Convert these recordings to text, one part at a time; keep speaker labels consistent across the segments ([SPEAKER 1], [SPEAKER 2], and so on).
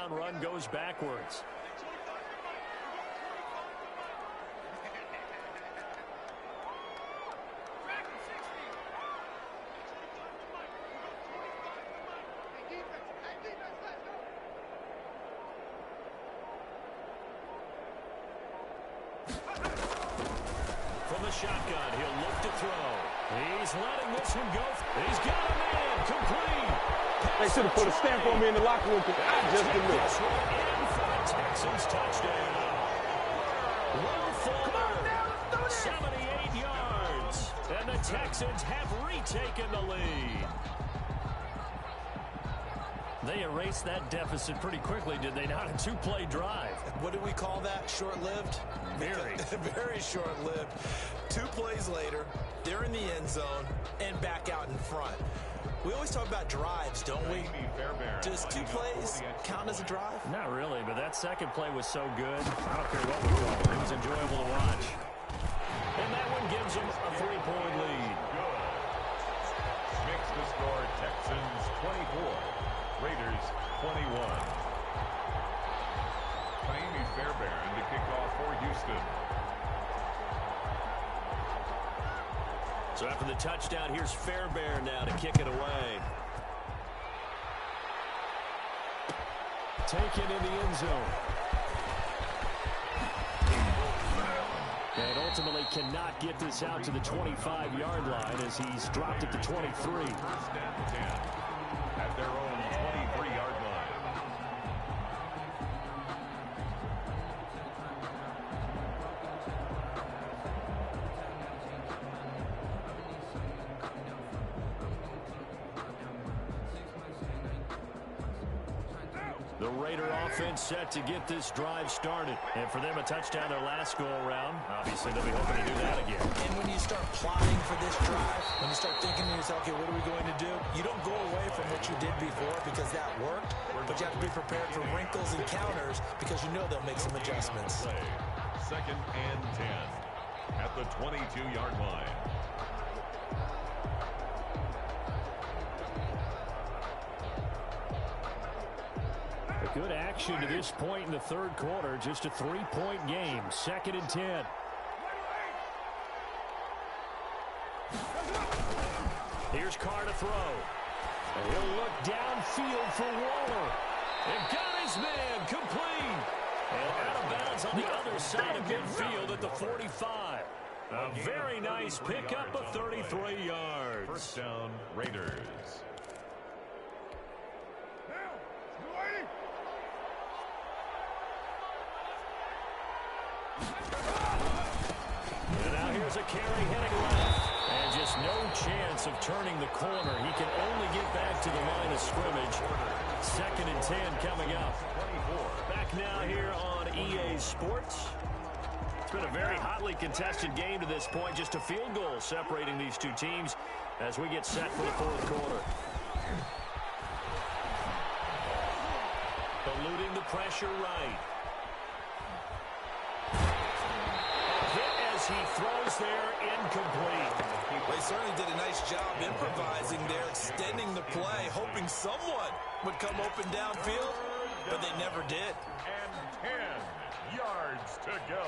[SPEAKER 1] touchdown run goes backwards. From the shotgun, he'll look to throw. He's letting this one go. He's got a man. Complete.
[SPEAKER 2] They should have put a stamp on me in the locker room. I just didn't know.
[SPEAKER 1] This one in for a Texans touchdown. Will Fuller, 78 yards. And the Texans have retaken the lead. They erased that deficit pretty quickly, did they not? A two-play drive.
[SPEAKER 3] What do we call that? Short-lived?
[SPEAKER 1] Very.
[SPEAKER 3] Very short-lived. 2 plays later, they're in the end zone and back out in front. We always talk about drives, don't we? Does 2 plays count as a drive?
[SPEAKER 1] Not really, but that second play was so good. I don't care what we call it. It was enjoyable to watch. And that one gives them a 3-point lead.
[SPEAKER 4] Good. Makes the score Texans 24. Raiders 21. Miami Fairbairn to kick off for Houston.
[SPEAKER 1] So after the touchdown, here's Fairbairn now to kick it away. Taken in the end zone. And ultimately cannot get this out to the 25-yard line as he's dropped it to 23.
[SPEAKER 4] First and 10 at their own 23-yard line.
[SPEAKER 1] The Raider offense set to get this drive started. And for them, a touchdown their last go-around. Obviously, they'll be hoping to do that again.
[SPEAKER 3] And when you start plotting for this drive, when you start thinking to yourself, okay, what are we going to do? You don't go away from what you did before because that worked, but you have to be prepared for wrinkles and counters because you know they'll make some adjustments.
[SPEAKER 4] Second and 10 at the 22-yard line.
[SPEAKER 1] Good action to this point in the third quarter. Just a 3-point game. Second and 10. Here's Carr to throw. And he'll look downfield for Waller. And got his man complete. And out of bounds on the other side of midfield at the 45. A very nice pickup of 33 yards.
[SPEAKER 4] First down, Raiders.
[SPEAKER 1] And now here's a carry heading left. And just no chance of turning the corner. He can only get back to the line of scrimmage. Second and 10 coming up. Back now here on EA Sports. It's been a very hotly contested game to this point. Just a field goal separating these two teams as we get set for the fourth quarter. Eluding the pressure right. He throws there, incomplete.
[SPEAKER 3] They certainly did a nice job improvising there, extending the play, hoping someone would come open downfield, but they never did.
[SPEAKER 4] And 10 yards to go.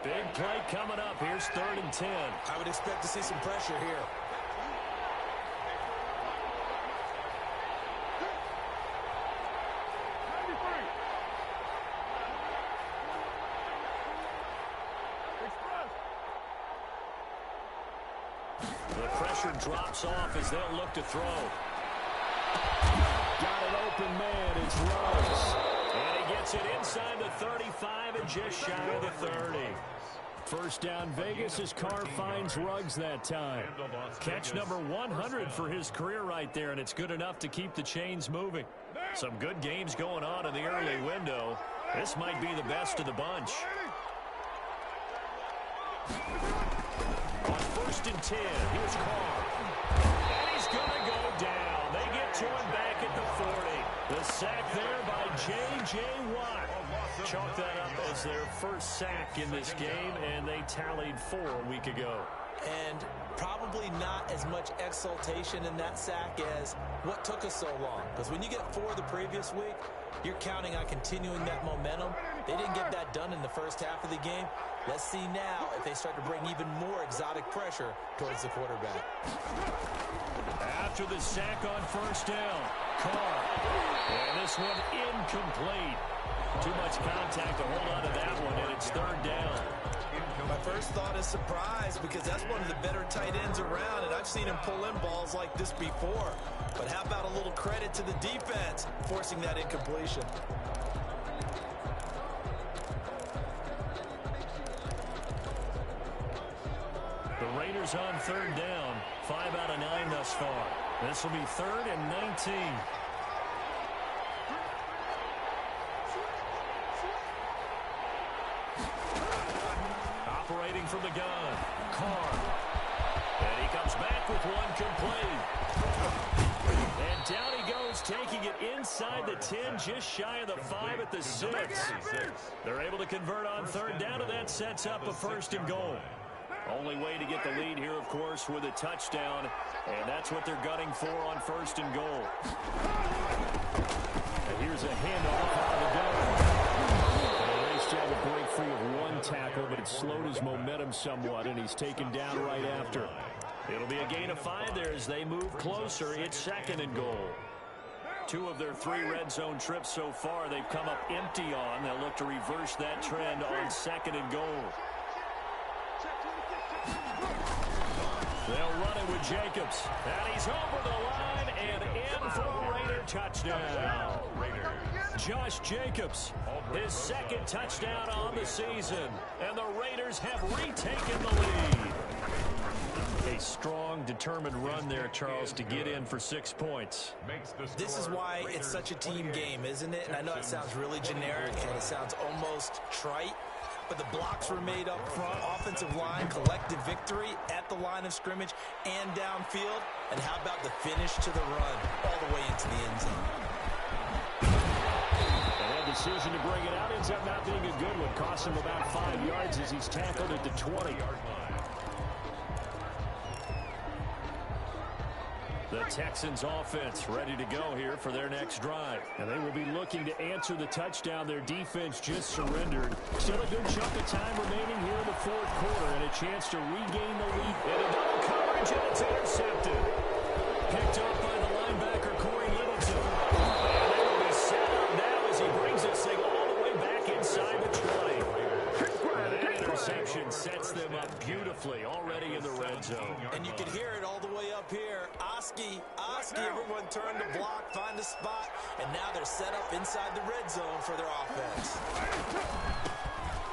[SPEAKER 1] Big play coming up. Here's third and 10.
[SPEAKER 3] I would expect to see some pressure here.
[SPEAKER 1] The pressure drops off as they'll look to throw. Got an open man. It's Ruggs. And he gets it inside the 35 and just shy of the 30. First down Vegas as Carr finds Ruggs that time. Catch number 100 for his career right there, and it's good enough to keep the chains moving. Some good games going on in the early window. This might be the best of the bunch. On first and 10, here's Carr. And he's going to go down. They get to him back at the 40. The sack there by J.J. Watt. Chalk that up as their first sack in this game, and they tallied 4 a week ago.
[SPEAKER 3] And probably not as much exultation in that sack as what took us so long. Because when you get 4 the previous week, you're counting on continuing that momentum. They didn't get that done in the first half of the game. Let's see now if they start to bring even more exotic pressure towards the quarterback.
[SPEAKER 1] After the sack on first down, Carr. And this one incomplete. Too much contact to hold on to that one, and it's third down.
[SPEAKER 3] My first thought is surprise, because that's one of the better tight ends around, and I've seen him pull in balls like this before. But how about a little credit to the defense forcing that incompletion?
[SPEAKER 1] The Raiders on third down, 5 out of 9 thus far. This will be 3rd and 19. Operating from the gun, Carr. And he comes back with one complete. And down he goes, taking it inside the 10, just shy of the 5 at the 6. They're able to convert on third down, and that sets up a 1st and goal. Only way to get the lead here, of course, with a touchdown, and that's what they're gunning for on 1st and goal. And here's a handoff out of the gun. Nice job to break free of one tackle, but it slowed his momentum somewhat, and he's taken down right after. It'll be a gain of 5 there as they move closer. It's 2nd and goal. 2 of their 3 red zone trips so far they've come up empty on. They'll look to reverse that trend on 2nd and goal. They'll run it with Jacobs. And he's over the line and in for a Raider touchdown. Josh Jacobs, his 2nd touchdown on the season. And the Raiders have retaken the lead. A strong, determined run there, Charles, to get in for 6 points.
[SPEAKER 3] This is why it's such a team game, isn't it? And I know it sounds really generic and it sounds almost trite, but the blocks were made up front, offensive line, collective victory at the line of scrimmage and downfield. And how about the finish to the run all the way into the end zone?
[SPEAKER 1] And that decision to bring it out ends up not being a good one. Cost him about 5 yards as he's tackled at the 20-yard line. The Texans offense ready to go here for their next drive. And they will be looking to answer the touchdown their defense just surrendered. Still a good chunk of time remaining here in the 4th quarter and a chance to regain the lead. And a double coverage, and it's intercepted. Picked up by the linebacker, Corey Littleton. And they will be set up now as he brings this thing all the way back inside the 20. That interception sets them up beautifully already in the red zone.
[SPEAKER 3] And you can hear it all the way up here. Oski, everyone turned to block, find a spot, and now they're set up inside the red zone for their offense.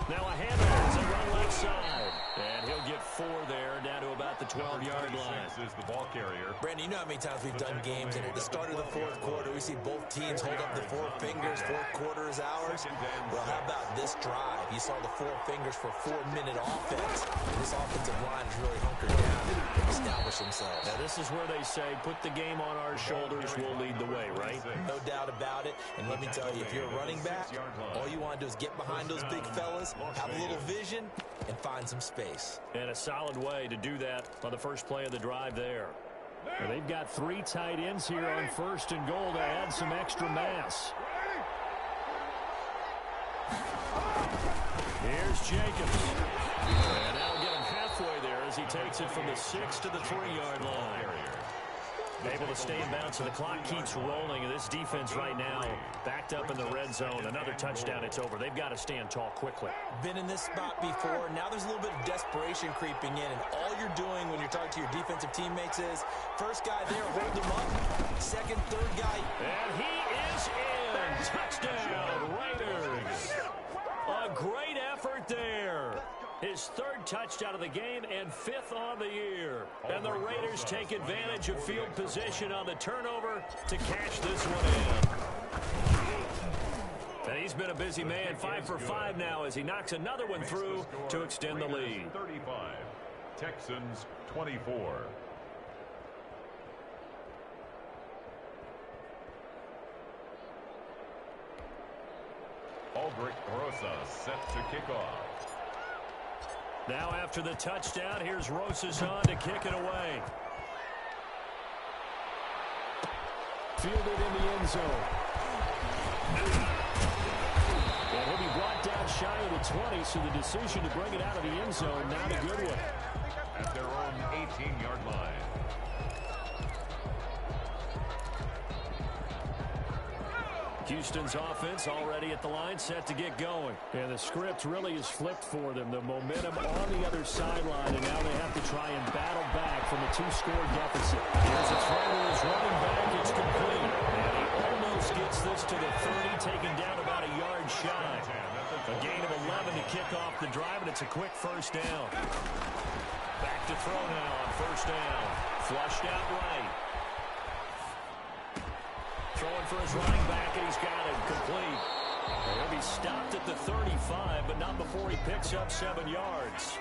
[SPEAKER 1] Now a handoff as they run left side. And he'll get 4 there, down to about the 12-yard line.
[SPEAKER 4] Is the ball carrier.
[SPEAKER 3] Brandon, you know how many times we've done games, and at the start of the 4th quarter, we see both teams hold up the 4 fingers, 4th quarter is ours. Well, how about this drive? You saw the 4 fingers for 4-minute offense. This offensive line is really hunkered down and established themselves.
[SPEAKER 1] Now, this is where they say, put the game on our shoulders, we'll lead the way, right?
[SPEAKER 3] No doubt about it. And let me tell you, if you're a running back, all you want to do is get behind those big fellas, have a little vision, and find some space.
[SPEAKER 1] And a solid way to do that on the first play of the drive there. And they've got 3 tight ends here on 1st and goal to add some extra mass. Here's Jacobs. And that'll get him halfway there as he takes it from the 6 to the 3-yard line. Able to stay in bounds, so the clock keeps rolling. And this defense right now backed up in the red zone. Another touchdown, it's over. They've got to stand tall quickly.
[SPEAKER 3] Been in this spot before. Now there's a little bit of desperation creeping in. And all you're doing when you're talking to your defensive teammates is, first guy there, hold him up. Second, third guy.
[SPEAKER 1] And he is in. Touchdown, Raiders. A great effort there. His 3rd touchdown of the game and 5th on the year. And the Raiders take advantage of field position on the turnover to cash this one in. And he's been a busy man, 5 for 5 now as he knocks another one through to extend the lead.
[SPEAKER 4] 35, Texans 24. Aldrich Rosa set to kick off.
[SPEAKER 1] Now after the touchdown, here's Rosas on to kick it away. Fielded in the end zone. And he'll be brought down shy of the 20, so the decision to bring it out of the end zone, not a good one.
[SPEAKER 4] At their own 18-yard line.
[SPEAKER 1] Houston's offense already at the line, set to get going. And the script really is flipped for them. The momentum on the other sideline, and now they have to try and battle back from a 2-score deficit. Here's a throw to his running back. It's complete. And he almost gets this to the 30, taken down about a yard shy. A gain of 11 to kick off the drive, and it's a quick first down. Back to throw now on first down. Flushed out right. Throwing for his running back, and he's got it complete. He'll be stopped at the 35, but not before he picks up 7 yards.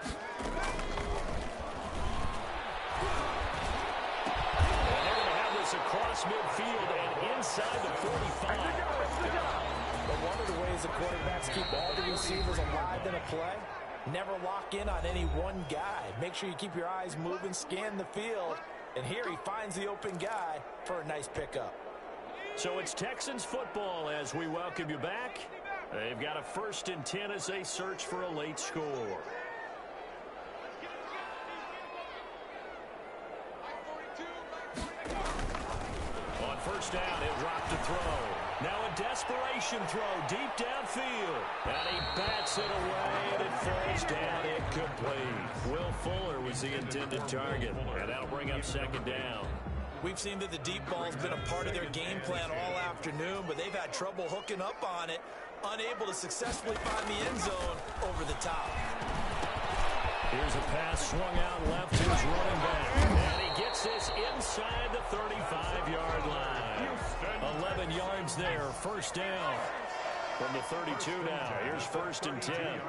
[SPEAKER 1] And they're going to have this across midfield and inside the 45.
[SPEAKER 3] But one of the ways the quarterbacks keep all the receivers alive in a play, never lock in on any one guy. Make sure you keep your eyes moving, scan the field. And here he finds the open guy for a nice pickup.
[SPEAKER 1] So it's Texans football as we welcome you back. They've got a 1st and 10 as they search for a late score. On first down, he'll drop to throw. Now a desperation throw deep downfield. And he bats it away, and it falls down incomplete. Will Fuller was the intended target, and that'll bring up 2nd down.
[SPEAKER 3] We've seen that the deep ball's been a part of their game plan all afternoon, but they've had trouble hooking up on it, unable to successfully find the end zone over the top.
[SPEAKER 1] Here's a pass swung out left to his running back. And he gets this inside the 35-yard line. 11 yards there, first down. From the 32 now, here's 1st and 10. And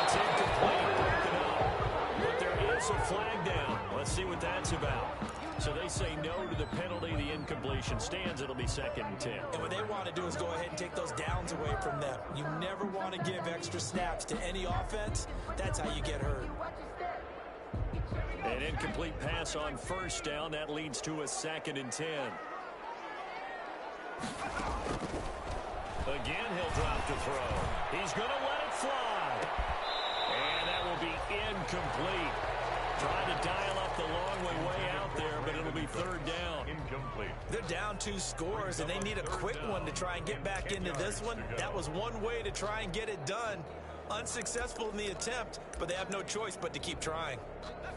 [SPEAKER 1] it's incomplete, broken up. But there is a flag down. Let's see what that's about. So they say no to the penalty. The incompletion stands. It'll be 2nd and 10.
[SPEAKER 3] And what they want to do is go ahead and take those downs away from them. You never want to give extra snaps to any offense. That's how you get hurt.
[SPEAKER 1] An incomplete pass on first down. That leads to a 2nd and 10. Again, he'll drop to throw. He's going to let it fly. And that will be incomplete. Trying to dial up the long way out there, but it'll be 3rd down.
[SPEAKER 4] Incomplete.
[SPEAKER 3] They're down 2 scores, and they need a quick one to try and get back into this one. That was one way to try and get it done. Unsuccessful in the attempt, but they have no choice but to keep trying.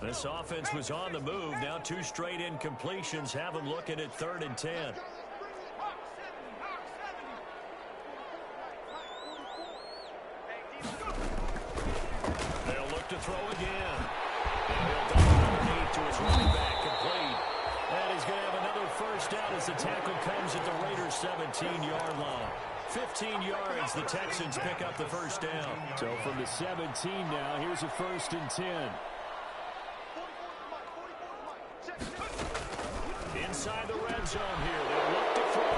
[SPEAKER 1] This offense was on the move. Now 2 straight incompletions have them looking at 3rd and 10. They'll look to throw again. And he'll dump it underneath to his running back, complete. And he's going to have another first down as the tackle comes at the Raiders' 17-yard line. 15 yards, the Texans pick up the first down. So from the 17 now, here's a 1st and 10. Inside the red zone here, they'll look to throw.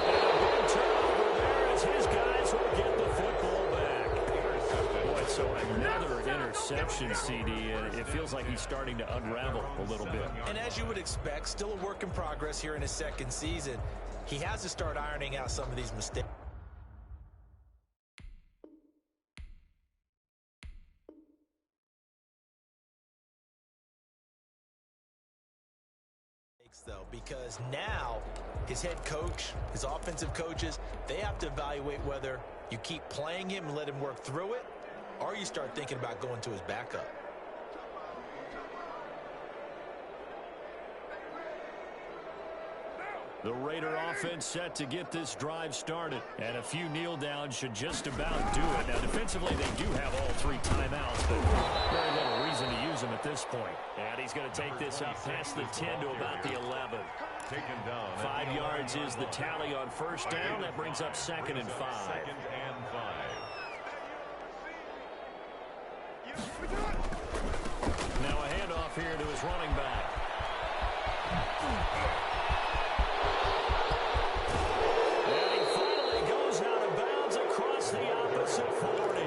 [SPEAKER 1] And a big turnover there as his guys will get the football back. Boy, so another interception, CD, and it feels like he's starting to unravel a little bit.
[SPEAKER 3] And as you would expect, still a work in progress here in his 2nd season. He has to start ironing out some of these mistakes. Though, because now his head coach, his offensive coaches, they have to evaluate whether you keep playing him and let him work through it, or you start thinking about going to his backup.
[SPEAKER 1] The Raider offense set to get this drive started. And a few kneel downs should just about do it. Now, defensively, they do have all 3 timeouts, but very little reason to use them at this point. And he's going to take this up past the 10 to about the 11.
[SPEAKER 4] Taken down.
[SPEAKER 1] 5 yards is the tally on first down. That brings up 2nd and 5.
[SPEAKER 4] 2nd and 5.
[SPEAKER 1] running back. And he finally goes out of bounds across the opposite 40.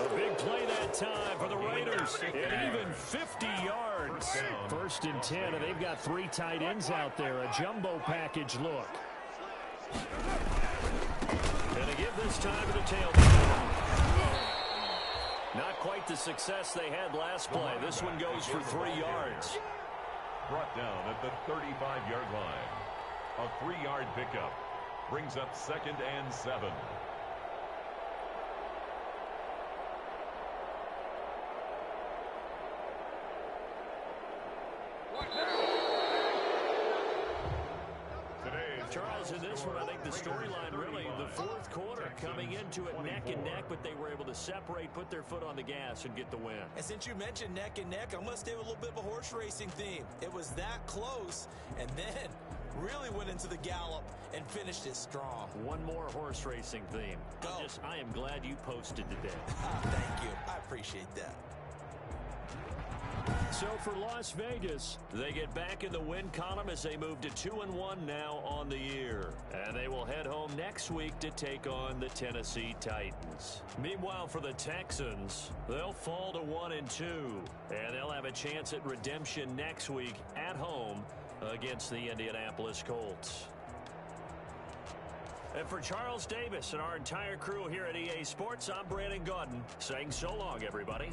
[SPEAKER 1] A big play that time for the Raiders. And even 50 yards. 1st and 10, and they've got 3 tight ends out there. A jumbo package look. And a give this time to the tailback. Not quite the success they had last play. This one goes for 3 yards.
[SPEAKER 4] Brought down at the 35-yard line. A 3-yard pickup brings up 2nd and 7.
[SPEAKER 1] Charles, in this one, I think the storyline really, the 4th quarter, coming into it neck and neck, but they were able to separate, put their foot on the gas, and get the win.
[SPEAKER 3] And since you mentioned neck and neck, I'm going to stay with a little bit of a horse racing theme. It was that close, and then really went into the gallop and finished it strong.
[SPEAKER 1] One more horse racing theme.
[SPEAKER 3] Go.
[SPEAKER 1] I am glad you posted today.
[SPEAKER 3] Thank you. I appreciate that.
[SPEAKER 1] So for Las Vegas, they get back in the win column as they move to 2-1 now on the year. And they will head home next week to take on the Tennessee Titans. Meanwhile, for the Texans, they'll fall to 1-2. And they'll have a chance at redemption next week at home against the Indianapolis Colts. And for Charles Davis and our entire crew here at EA Sports, I'm Brandon Gaudin saying so long, everybody.